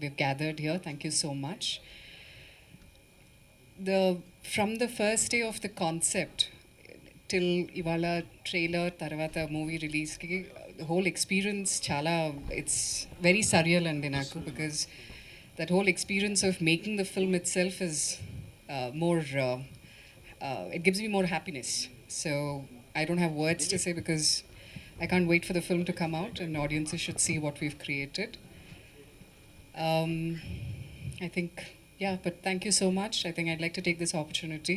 We've gathered here. Thank you so much. From the first day of the concept till ivala trailer tarvata movie release ki the whole experience chala, it's very surreal and naku, because that whole experience of making the film itself is more it gives me more happiness. So I don't have words to say, because I can't wait for the film to come out and audiences should see what we've created. I think, yeah, but thank you so much. I think I'd like to take this opportunity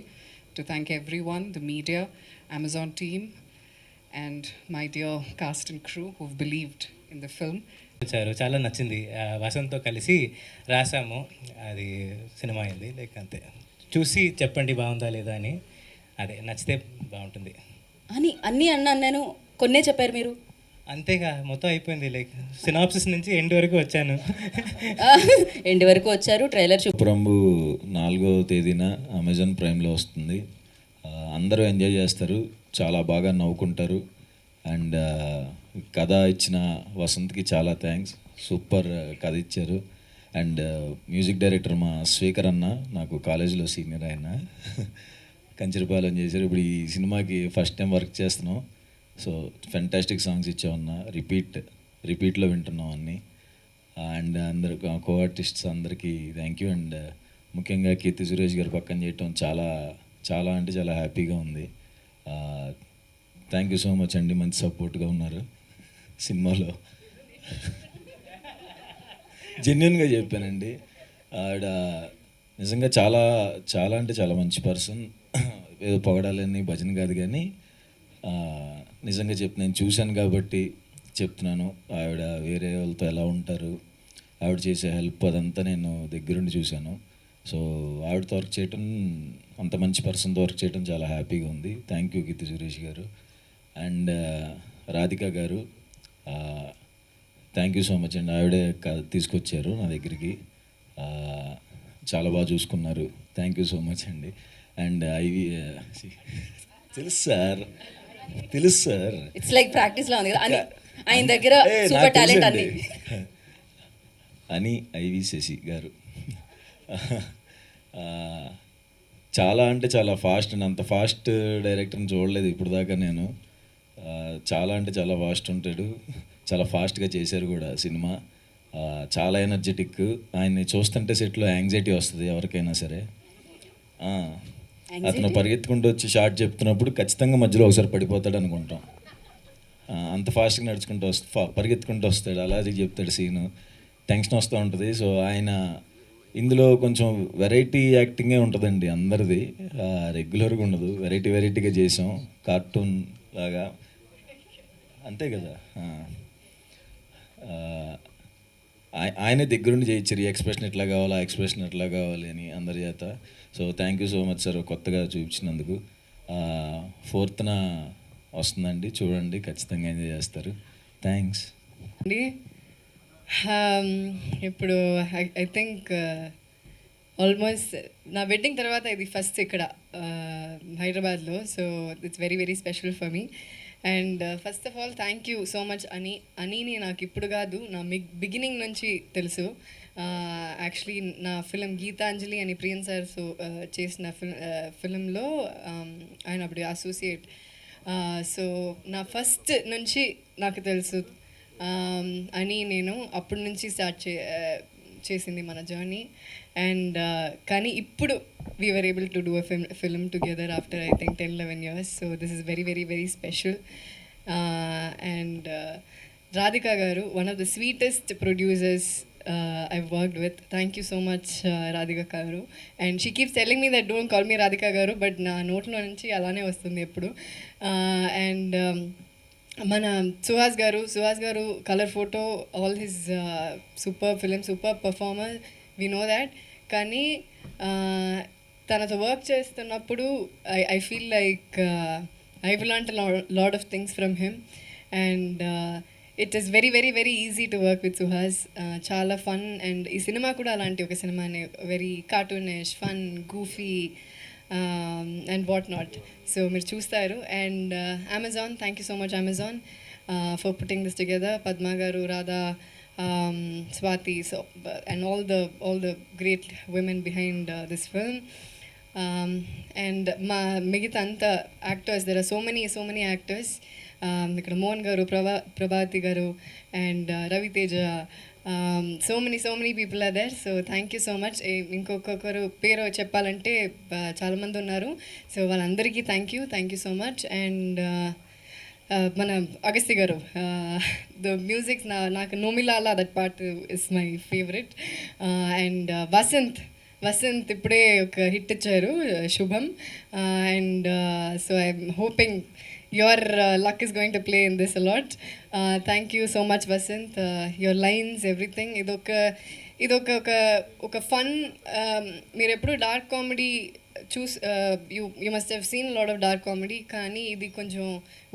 to thank everyone, the media, Amazon team, and my dear cast and crew who've believed in the film. చాలా నచ్చింది. వసంత్తో కలిసి రాసాము, అది cinema అయింది. Like అంతే, చూసి చెప్పండి బాగుందా లేదా అని. అదే నచ్చితే బాగుంటుంది అని అన్నీ అన్నాను, కొన్నే చెప్పారు మీరు. అంతేగా, మొత్తం అయిపోయింది. లైక్ సినాప్సిస్ నుంచి ఎండ్ వరకు వచ్చాను. ఎండ్ వరకు వచ్చారు. ట్రైలర్ పురంబు 4వ తేదీన అమెజాన్ ప్రైమ్లో వస్తుంది. అందరూ ఎంజాయ్ చేస్తారు, చాలా బాగా నవ్వుకుంటారు. అండ్ కథ ఇచ్చిన వసంత్కి చాలా థ్యాంక్స్, సూపర్ కథ ఇచ్చారు. అండ్ మ్యూజిక్ డైరెక్టర్ మా స్వీకర్ అన్న, నాకు కాలేజీలో సీనియర్ ఆయన, కంచరపాలెం చేశారు. ఇప్పుడు ఈ సినిమాకి ఫస్ట్ టైం వర్క్ చేస్తున్నాం. సో ఫెంటాస్టిక్ సాంగ్స్ ఇచ్చామన్న, రిపీట్లో వింటున్నాం అన్నీ. అండ్ అందరు కో ఆర్టిస్ట్స్ అందరికీ థ్యాంక్ యూ. అండ్ ముఖ్యంగా కీర్తి సురేష్ గారు పక్కన చేయటం చాలా చాలా అంటే చాలా హ్యాపీగా ఉంది. థ్యాంక్ యూ సో మచ్ అండి, మంచి సపోర్ట్గా ఉన్నారు సినిమాలో. జెన్యున్గా చెప్పానండి. ఆవిడ నిజంగా చాలా చాలా అంటే చాలా మంచి పర్సన్. ఏదో పొగడాలని భజన కాదు, కానీ నిజంగా నేను చూశాను కాబట్టి చెప్తున్నాను. ఆవిడ వేరే వాళ్ళతో ఎలా ఉంటారు, ఆవిడ చేసే హెల్ప్ అదంతా నేను దగ్గరుండి చూశాను. సో ఆవిడతో వర్క్ చేయటం, అంత మంచి పర్సన్తో వర్క్ చేయడం చాలా హ్యాపీగా ఉంది. థ్యాంక్ యూ కీర్తి సురేష్ గారు. అండ్ రాధిక గారు, థ్యాంక్ యూ సో మచ్ అండి. ఆవిడే తీసుకొచ్చారు నా దగ్గరికి, చాలా బాగా చూసుకున్నారు. థ్యాంక్ యూ సో మచ్ అండి. అండ్ తెలుసు సార్, ఇట్స్ లైక్ ప్రాక్టీస్లో ఉంది కదా ఆయన దగ్గర, సూపర్ టాలెంట్ అన్ని. అని ఐవి శశి గారు చాలా అంటే చాలా ఫాస్ట్ అండి. అంత ఫాస్ట్ డైరెక్టర్ని చూడలేదు ఇప్పుడు దాకా నేను. చాలా అంటే చాలా ఫాస్ట్ ఉంటాడు, చాలా ఫాస్ట్గా చేశారు కూడా సినిమా. చాలా ఎనర్జెటిక్. ఆయన్ని చూస్తుంటే సెట్లో యాంగ్జైటీ వస్తుంది ఎవరికైనా సరే. అతను పరిగెత్తుకుంటూ వచ్చి షార్ట్ చెప్తున్నప్పుడు ఖచ్చితంగా మధ్యలో ఒకసారి పడిపోతాడు అనుకుంటాం. అంత ఫాస్ట్గా నడుచుకుంటూ పరిగెత్తుకుంటూ వస్తాడు, అలాగే చెప్తాడు సీను. టెన్షన్ వస్తూ ఉంటుంది. సో ఆయన ఇందులో కొంచెం వెరైటీ యాక్టింగే ఉంటుందండి అందరిది, రెగ్యులర్గా ఉండదు. వెరైటీగా చేసాం, కార్టూన్ లాగా, అంతే కదా. ఆయనే దగ్గరుండి చేయించారు, ఈ ఎక్స్ప్రెషన్ ఎట్లా కావాలి, ఆ ఎక్స్ప్రెషన్ ఎట్లా కావాలి అని అందరి చేత. So thank you so much sir, కొత్తగా చూపించినందుకు. 4th వస్తుందండి, చూడండి, ఖచ్చితంగా ఎంజాయ్ చేస్తారు. థ్యాంక్స్ అండి. ఇప్పుడు ఐ థింక్ ఆల్మోస్ట్ నా వెడ్డింగ్ తర్వాత ఇది ఫస్ట్ ఇక్కడ హైదరాబాద్లో. So it's very very special for me. And first of all thank you so much అనీని నాకు ఇప్పుడు కాదు, నా బిగినింగ్ నుంచి తెలుసు. యాక్చువల్లీ నా ఫిలిం గీతాంజలి అని ప్రియన్ సార్ చేసిన ఫిలింలో ఆయన అప్పుడు అసోసియేట్. సో నా ఫస్ట్ నుంచి నాకు తెలుసు అని, నేను అప్పటి నుంచి స్టార్ట్ చేసింది మన జర్నీ. అండ్ కానీ ఇప్పుడు we were able to do a film together after I think 10-11 years. So this is very very very special. And Radhika garu, one of the sweetest producers I've worked with. Thank you so much Radhika garu. And she keeps telling me that don't call me Radhika garu, but na note lo nunchi alane vastundi eppudu. And మన Suhas garu Colour Photo all his super film super performer we know that. కానీ తనతో work చేస్తున్నప్పుడు I feel like I will learn lot of things from him and it is very very very easy to work with Suhas. చాలా fun and ఈ సినిమా కూడా అలాంటి ఒక సినిమానే, very cartoonish fun goofy and what not. So మీరు చూస్తారు. And Amazon, thank you so much Amazon for putting this together. Padma garu, Radha, Swati, so and all the great women behind this film. And మిగతా అంతా actors, there are so many actors. ఇక్కడ Mohan garu, Prabhati garu and Ravi Teja, so many people are there. So thank you so much. ఇంకొకరు పేరు చెప్పాలంటే చాలామంది ఉన్నారు. So వాళ్ళందరికీ thank you so much. And మన అగస్తి గారు, ద మ్యూజిక్ నాకు నోమిలాలా that part is my favourite. And Vasanth ఇప్పుడే ఒక హిట్ ఇచ్చారు, శుభం. And so I'm hoping your luck is going to play in this a lot. Thank you so much Vasant. Your lines, everything, idoka fun. మీరు ఎప్పుడు dark comedy you must have seen a lot of dark comedy, కానీ ఇది కొంచెం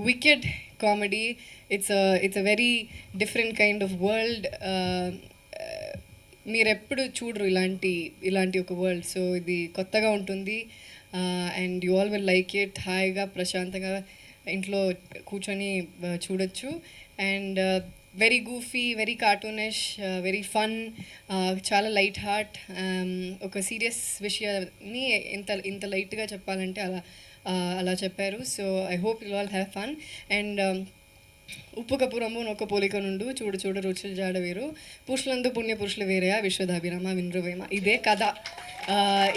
wicked comedy. It's a very different kind of world. మీరు ఎప్పుడు చూడరు ఇలాంటి ఒక వరల్డ్. సో ఇది కొత్తగా ఉంటుంది and you all will like it. హాయిగా ప్రశాంతంగా ఇంట్లో కూర్చొని చూడొచ్చు. And very goofy, very cartoonish, very fun, చాలా లైట్ హార్ట్. ఒక సీరియస్ విషయాన్ని ఇంత లైట్గా చెప్పాలంటే అలా చెప్పారు. So I hope you all have fun. And ఉప్పు కపురము నొక్క పోలిక నుండు చూడ రుచులు జాడ వేరు పురుషులందు పుణ్య పురుషులు వేరేయా విశ్వదాభిరామ వినృవేమ. ఇదే కథ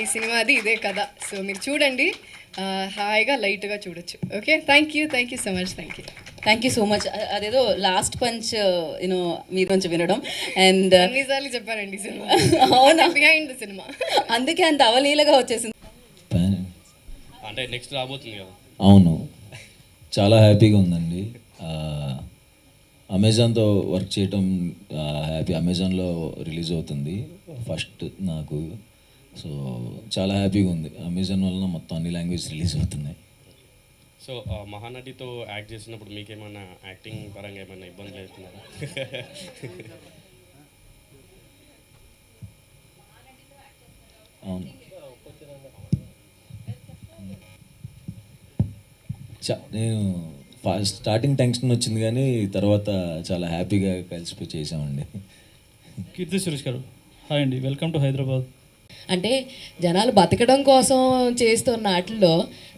ఈ సినిమాది, ఇదే కథ. సో మీరు చూడండి, హాయిగా లైట్గా చూడొచ్చు. Okay, thank you so much. Thank you so much. అదేదో లాస్ట్ పంచ్ యూనో మీరు కొంచెం వినడం అండ్ అన్నిసార్లు చెప్పానండి సినిమా. అవునా, బిహైండ్ ద సినిమా, అందుకే అంత అవలీలగా వచ్చేసింది. అంటే నెక్స్ట్ రాబోతుంది కదా. అవును, చాలా హ్యాపీగా ఉందండి. అమెజాన్తో వర్క్ చేయటం హ్యాపీ. అమెజాన్లో రిలీజ్ అవుతుంది ఫస్ట్ నాకు. సో చాలా హ్యాపీగా ఉంది. అమెజాన్ వలన మొత్తం అన్ని లాంగ్వేజ్ రిలీజ్ అవుతున్నాయి. సో మహానటితో యాక్ట్ చేసినప్పుడు మీకేమైనా యాక్టింగ్ పరంగా ఏమైనా ఇబ్బందులు అవుతున్నారా? అవును, నేను స్టార్టింగ్ టెన్షన్ వచ్చింది కానీ తర్వాత చాలా హ్యాపీగా కలిసిపోయి చేసామండి. కీర్తి సురేష్ గారు, హాయ్ అండి, వెల్కమ్ టు హైదరాబాద్. అంటే జనాలు బతకడం కోసం చేస్తున్న వాటిల్లో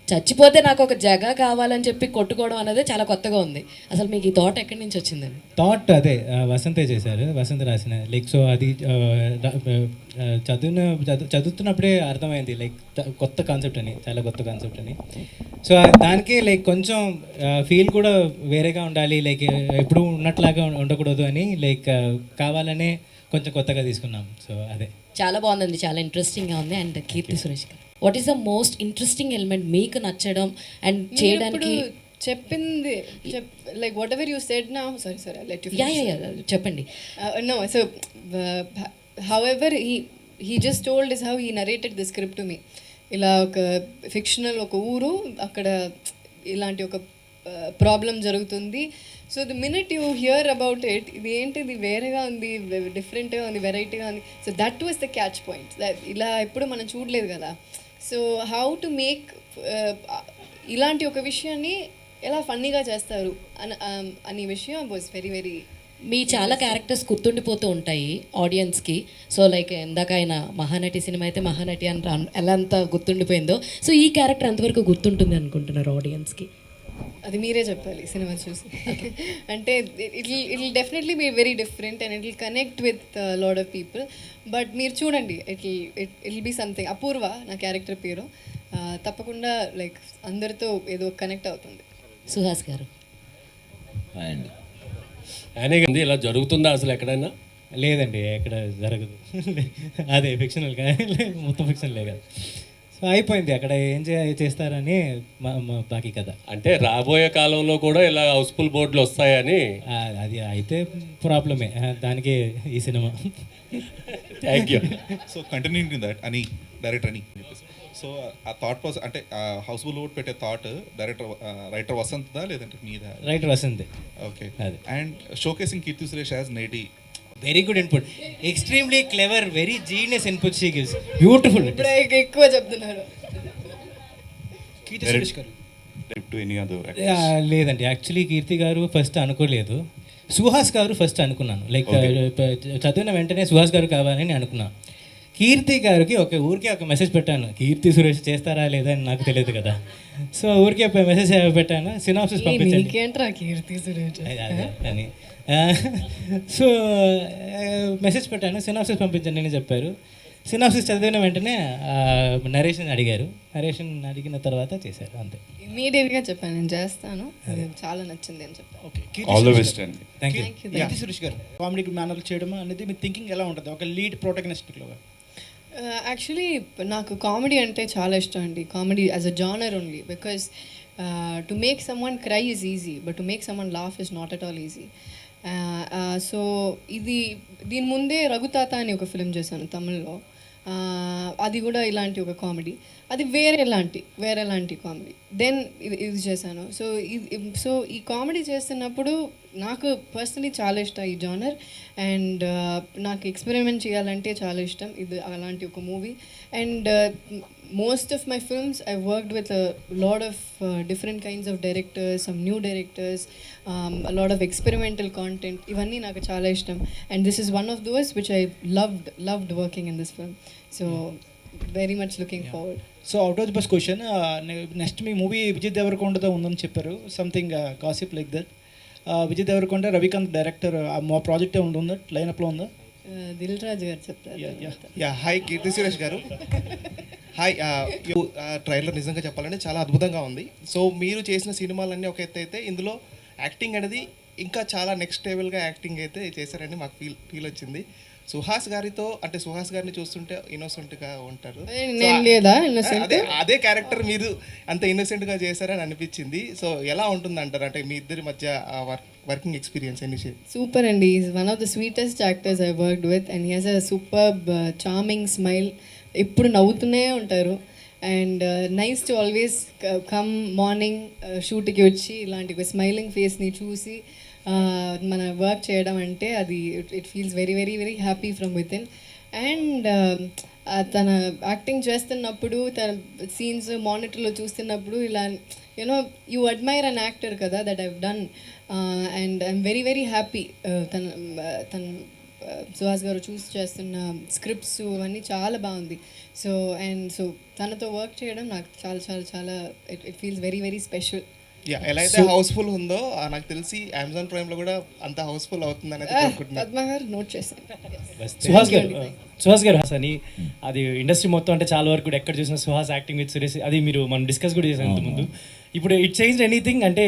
చచ్చిపోతే నాకు ఒక జగ కావాలని చెప్పి కొట్టుకోవడం అనేది చాలా కొత్తగా ఉంది. అసలు మీకు ఈ థాట్ ఎక్కడి నుంచి వచ్చిందండి? థాట్ అదే వసంతే చేశారు, వసంత్ రాసిన. లైక్ సో అది చదువుతున్నప్పుడే అర్థమైంది లైక్ కొత్త కాన్సెప్ట్ అని, చాలా కొత్త కాన్సెప్ట్ అని. సో దానికి లైక్ కొంచెం ఫీల్ కూడా వేరేగా ఉండాలి, లైక్ ఎప్పుడు ఉన్నట్లాగా ఉండకూడదు అని లైక్ కావాలనే కొంచెం కొత్తగా తీసుకున్నాం. సో అదే చాలా బాగుందండి, చాలా ఇంట్రెస్టింగ్గా ఉంది. And Keerthy Suresh garu, what is the most interesting element మీకు నచ్చడం అండ్ చేయడానికి? చెప్పింది like whatever you said now. Sorry let you చెప్పండి. No, so however he just told is how he narrated the script to me. ఇలా ఒక fictional ఒక ఊరు, అక్కడ ఇలాంటి ఒక ప్రాబ్లం జరుగుతుంది. So the minute you hear about it, ఇది ఏంటిది వేరేగా ఉంది, డిఫరెంట్గా ఉంది, వెరైటీగా ఉంది. So that was the catch point. ఇలా ఎప్పుడు మనం చూడలేదు కదా. సో హౌ టు మేక్ ఇలాంటి ఒక విషయాన్ని ఎలా ఫన్నీగా చేస్తారు అనే విషయం వాజ్ వెరీ వెరీ. మీ చాలా క్యారెక్టర్స్ గుర్తుండిపోతూ ఉంటాయి ఆడియన్స్కి. సో లైక్ ఇందాక ఆయన మహానటి సినిమా అయితే మహానటి అని ఎలా అంత గుర్తుండిపోయిందో, సో ఈ క్యారెక్టర్ ఎంతవరకు గుర్తుంటుంది అనుకుంటున్నారు ఆడియన్స్కి? అది మీరే చెప్పాలి సినిమా చూసి. అంటే it will definitely be very different and it will connect with lot of people. But మీరు చూడండి, it will be something. Apoorva నా క్యారెక్టర్ పేరు. తప్పకుండా లైక్ అందరితో ఏదో కనెక్ట్ అవుతుంది. సుహాస్ గారు, అండ్ ఆయనే కదా ఇలా జరుగుతుందా అసలు ఎక్కడైనా? లేదండి, ఎక్కడ జరగదు. అదే ఫిక్షనల్ కానీ మొత్తం ఫిక్షనలే కదా. సో అయిపోయింది అక్కడ ఏం చేస్తారని బాకీ కథ. అంటే రాబోయే కాలంలో కూడా ఇలా హౌస్ఫుల్ బోర్డులు వస్తాయని. అది అయితే ప్రాబ్లమే దానికి ఈ cinema. Thank you. So continuing that అని డైరెక్టర్ అని సో ఆ థాట్ ప్రాసెస్ అంటే హౌస్ఫుల్ బోర్డ్ పెట్టే థాట్ రైటర్ వసంత్దా లేదంటే మీద? రైటర్ వసంత్. ఓకే. అది. And showcasing Keerthy Suresh as నేటి. Very good input, extremely clever, very genius input she gives, beautiful. ఇప్పుడు ఎక్కువ చెప్తున్నారు. Keerthy Suresh garu to any other? లేదండి, యాక్చువల్లీ కీర్తి గారు ఫస్ట్ అనుకోలేదు, సుహాస్ గారు ఫస్ట్ అనుకున్నాను. లైక్ చదివిన వెంటనే సుహాస్ గారు కావాలని అనుకున్నాను. కీర్తి గారికి ఊరికే ఒక మెసేజ్ పెట్టాను, కీర్తి సురేష్ చేస్తారా లేదా అని నాకు తెలియదు కదా. సో ఊరికే మెసేజ్ పెట్టాను, సినాప్సిస్ పంపించండి నీకేంట్రా కీర్తి సురేష్ అని. సో మెసేజ్ పెట్టాను, సినాప్సిస్ పంపించండి అని చెప్పారు. సినాప్సిస్ చదివిన వెంటనే నరేషన్ అడిగారు, నరేషన్ అడిగిన తర్వాత చేశారు, అంతే. ఇమీడియట్గా చెప్పాను నేను చేస్తాను, అది చాలా నచ్చింది అని చెప్పాను. ఓకే. ఆల్ ద బెస్ట్ అండి. Thank you. Keerthy Suresh garu comedy manner చేయడం అనేది మీ థింకింగ్ ఎలా ఉంటుంది ఒక లీడ్ ప్రోటగనిస్ట్లో? యాక్చువల్లీ నాకు కామెడీ అంటే చాలా ఇష్టం అండి, comedy as a genre only, because to make some one cry is easy, but to make some one laugh is not at all easy. So దీని ముందే రఘుతాత అని ఒక ఫిలిం చేశాను తమిళ్లో, అది కూడా ఇలాంటి ఒక కామెడీ, అది వేరేలాంటి కామెడీ. దెన్ ఇది చేశాను. సో ఈ కామెడీ చేస్తున్నప్పుడు నాకు పర్సనలీ చాలా ఇష్టం ఈ జానర్, అండ్ నాకు ఎక్స్పెరిమెంట్ చేయాలంటే చాలా ఇష్టం, ఇది అలాంటి ఒక movie. And most of my films I worked with a lot of different kinds of directors, some new directors, a lot of experimental content. Ivanni naku chaala ishtam, and this is one of those which I loved working in this film. So very much looking forward. So out of the box question, next మీ movie Vijay దేవరకొండతో ఉందని చెప్పారు, something gossip like that. Vijay Deverakonda, Ravikanth director, మా ప్రాజెక్టే ఉందా లైనప్లో ఉందా? దిల్ రాజు గారు చెప్తారు. యా హాయ్ కీర్తి సురేష్ గారు. హాయ్. ట్రైలర్ నిజంగా చెప్పాలంటే చాలా అద్భుతంగా ఉంది. సో మీరు చేసిన సినిమాలన్నీ ఒక ఎత్తు అయితే ఇందులో యాక్టింగ్ అనేది ఇంకా చాలా నెక్స్ట్ లెవెల్గా యాక్టింగ్ అయితే చేశారని మాకు ఫీల్ వచ్చింది. సుహాస్ గారిని చూస్తుంటే ఇన్నోసెంట్గా ఉంటారు. నేను లేదా innocent? అదే క్యారెక్టర్ మీరు అంత ఇన్నోసెంట్గా చేశారని అనిపించింది. సో ఎలా ఉంటుంది అంటారు, అంటే మీ ఇద్దరి మధ్య వర్కింగ్ ఎక్స్పీరియన్స్ ఎన్ని? Super అండి, is one of the sweetest actors I worked with, and he has a superb charming smile, ఎప్పుడు నవ్వుతూనే ఉంటారు. And nice to always come morning షూట్కి వచ్చి ఇలాంటి ఒక స్మైలింగ్ ఫేస్ని చూసి మన వర్క్ చేయడం అంటే అది it feels very very very happy from with in. And తన యాక్టింగ్ చేస్తున్నప్పుడు, తన సీన్స్ మానిటర్లో చూస్తున్నప్పుడు ఇలా you know you admire an actor కదా, that I've done. And I'm very very happy. తన సుహాస్ గారు చూస్ చేస్తున్న స్క్రిప్ట్స్ అవన్నీ చాలా బాగుంది. సో తనతో వర్క్ చేయడం నాకు చాలా చాలా చాలా it feels very very special. Yeah, ఎలా అయితే హౌస్ఫుల్ ఉందో నాకు తెలిసి అమెజాన్ ప్రైమ్లో కూడా అంత హౌస్ఫుల్ అవుతుంది అనేది అనుకుంటున్నాను. పద్మ గారు నోట్ చేశాను. సుహాస్ గారు అని అది ఇండస్ట్రీ మొత్తం అంటే చాలా వరకు కూడా ఎక్కడ చూసిన సుహాస్ యాక్టింగ్ విత్ సురేష్, అది మనం డిస్కస్ కూడా చేసాం ఇంతకుముందు. ఇప్పుడు ఇట్ చేంజ్ ఎనీథింగ్ అంటే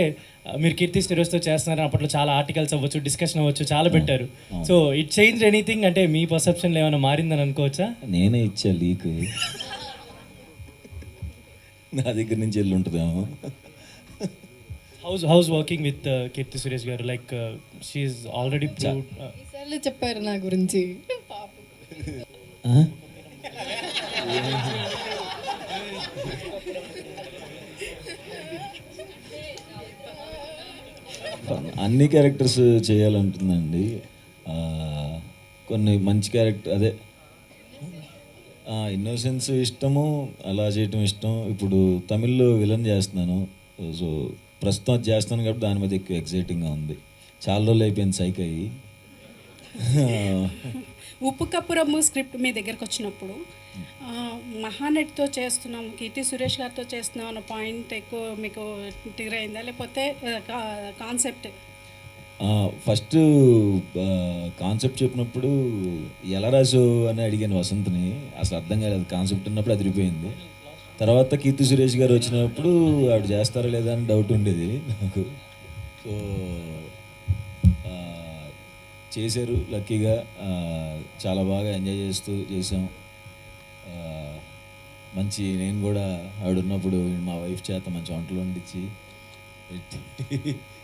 మీరు కీర్తి సురేష్తో చేస్తున్నారు, అప్పట్లో చాలా ఆర్టికల్స్ అవ్వచ్చు, డిస్కషన్ అవ్వచ్చు, చాలా పెట్టారు. సో ఇట్ చేంజ్ ఎనీథింగ్ అంటే మీ పర్సెప్షన్లో ఏమైనా మారిందని అనుకోవచ్చా? నేనే ఇచ్చా లీక్, నా దగ్గర నుంచి వెళ్ళి ఉంటుందేమో. హౌస్ వర్కింగ్ విత్ కీర్తి సురేష్ గారు, like she is already proved. ఈసారి చెప్పారు నా గురించి. అన్ని క్యారెక్టర్స్ చేయాలంటుందండి, కొన్ని మంచి క్యారెక్టర్ అదే ఇన్నోసెన్స్ ఇష్టము, అలా చేయటం ఇష్టం. ఇప్పుడు తమిళ్లో విలన్ చేస్తున్నాను, సో ప్రస్తుతం అది చేస్తాను కాబట్టి దాని మీద ఎక్కువ ఎక్సైటింగ్గా ఉంది. చాలా రోజులు అయిపోయింది సైక్ అయ్యి. ఉప్పు కప్పురమ్ము స్క్రిప్ట్ మీ దగ్గరకు వచ్చినప్పుడు మహానటితో చేస్తున్నాం, కీర్తి సురేష్ గారితో చేస్తున్నాం అన్న పాయింట్ ఎక్కువ మీకు ట్రిగర్ అయిందా, లేకపోతే కాన్సెప్ట్? ఫస్ట్ కాన్సెప్ట్ చెప్పినప్పుడు ఎలా రాసు అని అడిగాను వసంత్ని, అసలు అర్థం కాలేదు. కాన్సెప్ట్ ఉన్నప్పుడు అదిరిపోయింది. తర్వాత కీర్తి సురేష్ గారు వచ్చినప్పుడు ఆవిడ చేస్తారా లేదా అని డౌట్ ఉండేది నాకు. సో చేశారు లక్కీగా, చాలా బాగా ఎంజాయ్ చేస్తూ చేసాం. మంచి నేను కూడా ఆవిడున్నప్పుడు మా వైఫ్ చేత మంచి వంటలు వండించి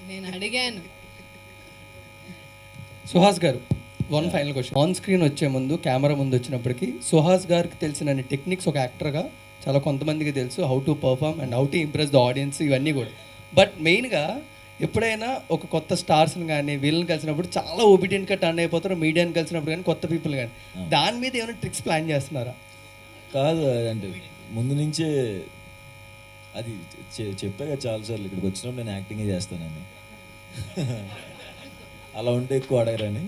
నేను అడిగాను. సుహాస్ గారు, one final question. On screen వచ్చే ముందు, కెమెరా ముందు వచ్చినప్పటికీ సుహాస్ గారికి తెలిసిన టెక్నిక్స్ ఒక యాక్టర్గా చాలా కొంతమందికి తెలుసు, how to perform and how to impress the audience, ఇవన్నీ కూడా. బట్ మెయిన్గా ఎప్పుడైనా ఒక కొత్త స్టార్స్ని కానీ వీళ్ళని కలిసినప్పుడు చాలా ఒబీడియంట్గా టర్న్ అయిపోతారు, మీడియాని కలిసినప్పుడు కానీ కొత్త పీపుల్ కానీ. దాని మీద ఏమైనా ట్రిక్స్ ప్లాన్ చేస్తున్నారా? కాదు అంటే ముందు నుంచే అది చెప్పాక చాలాసార్లు ఇక్కడికి వచ్చినప్పుడు నేను యాక్టింగే చేస్తానని. అలా ఉంటే ఎక్కువ అడగరని.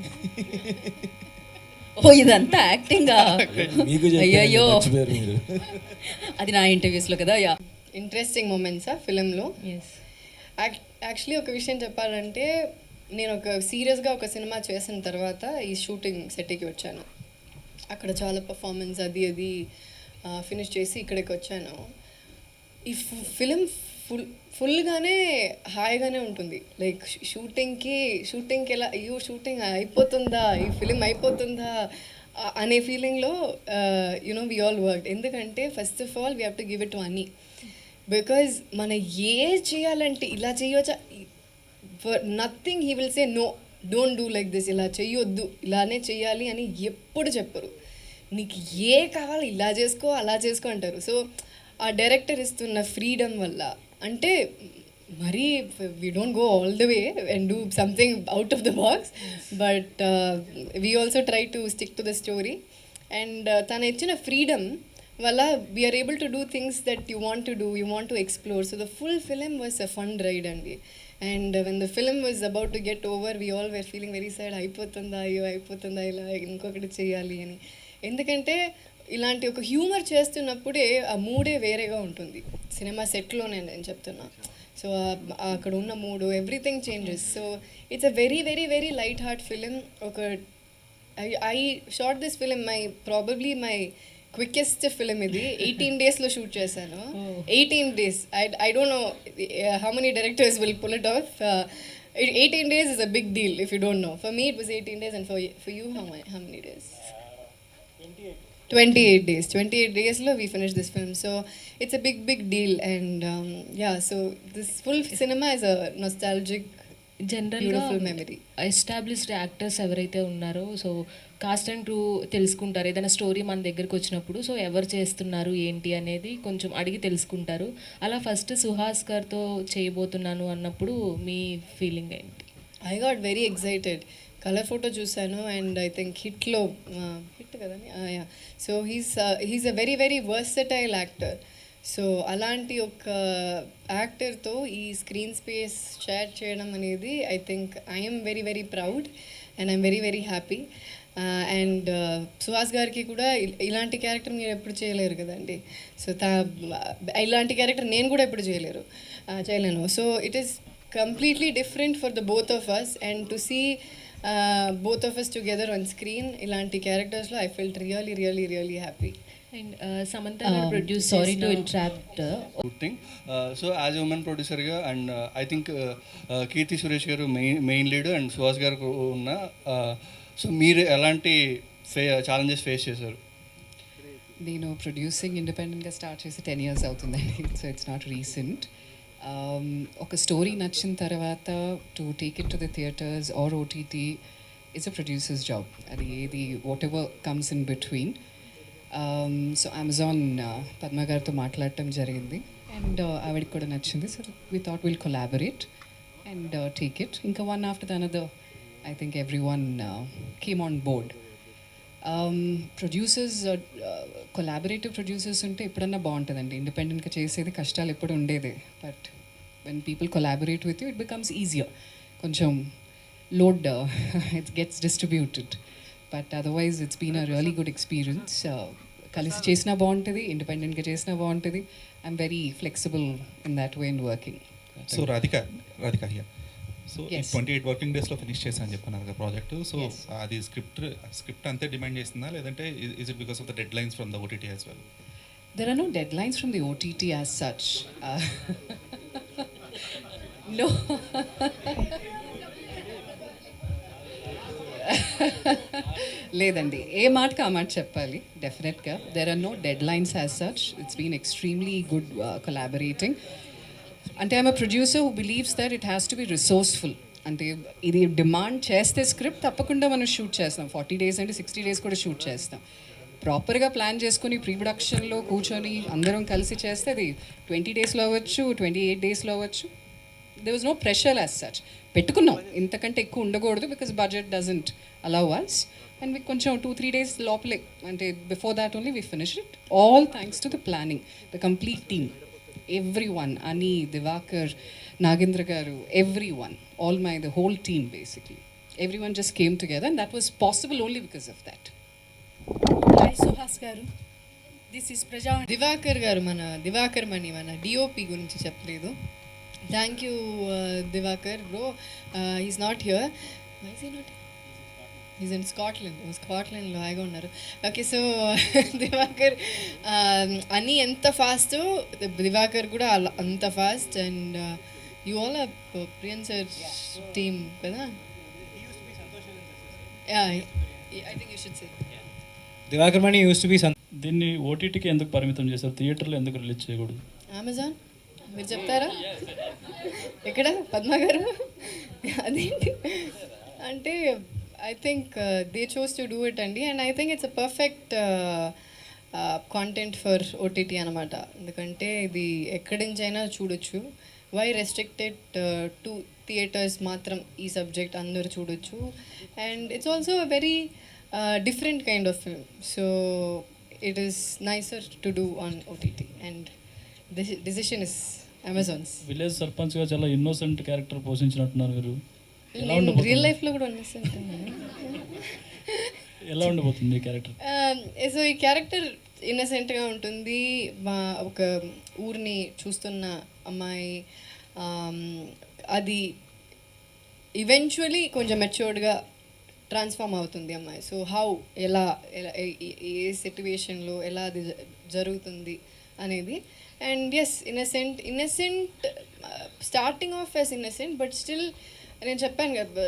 ఓ ఇదంతా యాక్టింగా? మీకు అయ్యయ్యో, మీరు అది నా ఇంటర్వ్యూస్లో కదా. యా, ఇంట్రెస్టింగ్ మూమెంట్సా ఫిలింలో? యాక్చువల్లీ ఒక విషయం చెప్పాలంటే, నేను ఒక సీరియస్గా ఒక సినిమా చేసిన తర్వాత ఈ షూటింగ్ సెట్కి వచ్చాను. అక్కడ చాలా పర్ఫార్మెన్స్ అది ఫినిష్ చేసి ఇక్కడికి వచ్చాను. ఈ ఫిలిం ఫుల్గానే హాయిగానే ఉంటుంది. లైక్ షూటింగ్కి ఎలా అయ్యో షూటింగ్ అయిపోతుందా, ఈ ఫిలిం అయిపోతుందా అనే ఫీలింగ్లో యునో వి ఆల్ వర్క్. ఎందుకంటే first of all we have to give it to Ani. Because మనం చేయాలంటే ఇలా చేయవచ్చా, nothing he will say no, don't do like this, ఇలా చెయ్యొద్దు, ఇలానే చెయ్యాలి అని ఎప్పుడు చెప్పరు. నీకు కావాలి ఇలా చేసుకో అలా చేసుకో అంటారు. సో ఆ డైరెక్టర్ ఇస్తున్న ఫ్రీడమ్ వల్ల, అంటే మరీ we don't go all the way and do something out of the box, but we also try to stick to the story. And తను ఇచ్చిన ఫ్రీడమ్ వల్ల we are able to do things that you want to do, you want to explore. So the full film was a fun ride అండి. And when the film was about to get over, we all were feeling very sad, అయిపోతుందా అయ్యో అయిపోతుందా ఇలా ఇంకొకటి చేయాలి అని. ఎందుకంటే ఇలాంటి ఒక హ్యూమర్ చేస్తున్నప్పుడే ఆ మూడే వేరేగా ఉంటుంది. సినిమా సెట్లోనే నేను చెప్తున్నా. సో అక్కడ ఉన్న మూడు everything changes. So it's a very very very light heart film. ఒక I shot this film probably my quickest film ఇది. 18 daysలో షూట్ చేశాను. 18 days. I don't know how many directors will pull it off. 18 days is a big deal if you don't know. For me it was 18 days, and for you how many days? 28 days. 28 daysలో we finished this film. So it's a big deal. And yeah, so this full cinema is a nostalgic, beautiful memory. Established actors ఎవరైతే ఉన్నారో, so cost and crew తెలుసుకుంటారు. ఏదైనా story మన దగ్గరికి వచ్చినప్పుడు, so ఎవరు చేస్తున్నారు ఏంటి అనేది కొంచెం అడిగి తెలుసుకుంటారు. అలా ఫస్ట్ సుహాస్ గారితో చేయబోతున్నాను అన్నప్పుడు మీ ఫీలింగ్ ఏంటి? I got very excited. Colour photo చూశాను అండ్ ఐ థింక్ హిట్లో హిట్ కదండి. Yeah, so he's a very very versatile actor. So అలాంటి ఒక యాక్టర్తో ఈ స్క్రీన్ స్పేస్ షేర్ చేయడం అనేది I think I'm very very proud and I'm very very happy. And Suhas గారికి కూడా ఇలాంటి క్యారెక్టర్ మీరు ఎప్పుడు చేయలేరు కదండి. సో ఇలాంటి క్యారెక్టర్ నేను కూడా ఎప్పుడు చేయలేను. So it is completely different for the both of us, and to see both of us together on screen ilanti characters lo I felt really happy. And Samantha produced, sorry to interrupt, good thing. So as women ప్రొడ్యూసర్గా and I think కీర్తి సురేష్ గారు main lead and Suhas గారు ఉన్న, so మీరు ఎలాంటి challenges face చేశారు? నేను producing ఇండిపెండెంట్గా start చేసి 10 years అవుతుందండి. So it's not recent. ఒక స్టోరీ నచ్చిన తర్వాత to take it to the theatres or OTT it's a producers job. అది ఏది whatever comes in between. So Amazon Padma గారితో మాట్లాడటం జరిగింది అండ్ ఆవిడకి కూడా నచ్చింది. So we thought will collaborate and take it. ఇంకా one after the another I think every one came on board. Producers, collaborative producers ఉంటే ఎప్పుడన్నా బాగుంటుందండి. ఇండిపెండెంట్గా చేసేది కష్టాలు ఎప్పుడు ఉండేదే. But when people collaborate with you it becomes easier. కొంచెం load it gets distributed. But otherwise it's been a really good experience. కలిసి చేసినా బాగుంటుంది, ఇండిపెండెంట్గా చేసినా బాగుంటుంది. I'm very flexible in that way in working. So Radhika here. So 28 working daysలో finish చేశాను అని చెప్పన్నారు కదా ప్రాజెక్ట్. సో అది స్క్రిప్ట్ అంతే డిమాండ్ చేస్తుందా, లేదంటే is it because of the deadlines from the OTT as well? There are no deadlines from the OTT as such. No. లేదండి, ఏ మాటకి ఆ మాట చెప్పాలి డెఫినెట్గా. There are no deadlines as such. It's been extremely good collaborating. అంటే I'm a producer who believes that it has to be resourceful. అంటే ఇది demand చేస్తే స్క్రిప్ట్ తప్పకుండా మనం షూట్ చేస్తాం. 40 days అంటే 60 days కూడా షూట్ చేస్తాం. ప్రాపర్గా ప్లాన్ చేసుకుని ప్రీ ప్రొడక్షన్లో కూర్చొని అందరం కలిసి చేస్తే అది 20 daysలో అవ్వచ్చు, 28 daysలో అవ్వచ్చు. there was no pressure as such. పెట్టుకున్నాం ఇంతకంటే ఎక్కువ ఉండకూడదు because budget doesn't allow us. And మీకు కొంచెం 2-3 days లోపలే, అంటే before that only we finish it. All thanks to the planning, the complete team, everyone, Ani, Divakar, Nagendra garu, everyone, the whole team basically. Everyone just came together and that was possible only because of that. Hi Suhas గారు, this is ప్రజా. దివాకర్ గారు, మన దివాకర్ మణి, మన DOP గురించి చెప్పలేదు. Thank you Divakar bro. Is not here. Is not is in స్కాట్లాండ్లో హాయిగా ఉన్నారు. ఓకే, సో దివాకర్ అని ఎంత ఫాస్ట్, దివాకర్ కూడా అంత fast. And you all are Priyan sir team కదా. I think you should say Divakar Mani used to be. దీన్ని ఓటీటీకి ఎందుకు పరిమితం చేశారు, థియేటర్లో ఎందుకు రిలీజ్ చేయకూడదు? అమెజాన్ మీరు చెప్తారా? ఎక్కడ పద్మ గారు? అదేంటి అంటే I think they chose to do it అండి. And I think it's a perfect content for OTT అనమాట. ఎందుకంటే ఇది ఎక్కడి నుంచైనా చూడొచ్చు. వై రెస్ట్రిక్టెడ్ టు థియేటర్స్ మాత్రం ఈ సబ్జెక్ట్ అందరూ చూడొచ్చు. And it's also a very different kind of film, so it is nicer to do on OTT, and the decision is Amazon's. Village సర్పంచ్గా చాలా ఇన్నోసెంట్ క్యారెక్టర్ పోషించినట్టున్నారు మీరు. రియల్ లైఫ్లో కూడా ఉన్నసెంట్. ఎలా ఉండబోతుంది ఈ క్యారెక్టర్? సో ఈ క్యారెక్టర్ ఇన్నసెంట్గా ఉంటుంది. మా ఒక ఊరిని చూస్తున్న అమ్మాయి, అది ఈవెన్చువలీ కొంచెం మెచ్యూర్డ్గా ట్రాన్స్ఫార్మ్ అవుతుంది అమ్మాయి. సో హౌ, ఎలా ఏ సిట్యువేషన్లో ఎలా అది జరుగుతుంది అనేది. And yes, innocent starting of as innocent, but still నేను చెప్పాను కదా,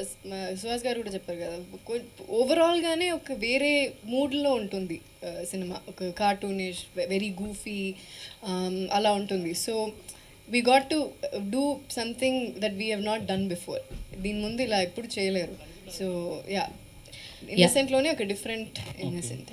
సుహాస్ గారు కూడా చెప్పారు కదా, ఓవరాల్గానే ఒక వేరే మూడ్లో ఉంటుంది సినిమా. ఒక కార్టూనిష్, వెరీ గూఫీ అలా ఉంటుంది. So we got to do something that we have not done before. దీని ముందు ఇలా ఎప్పుడు చేయలేరు. సో యా, ఇన్నసెంట్లోనే ఒక డిఫరెంట్ ఇన్నసెంట్.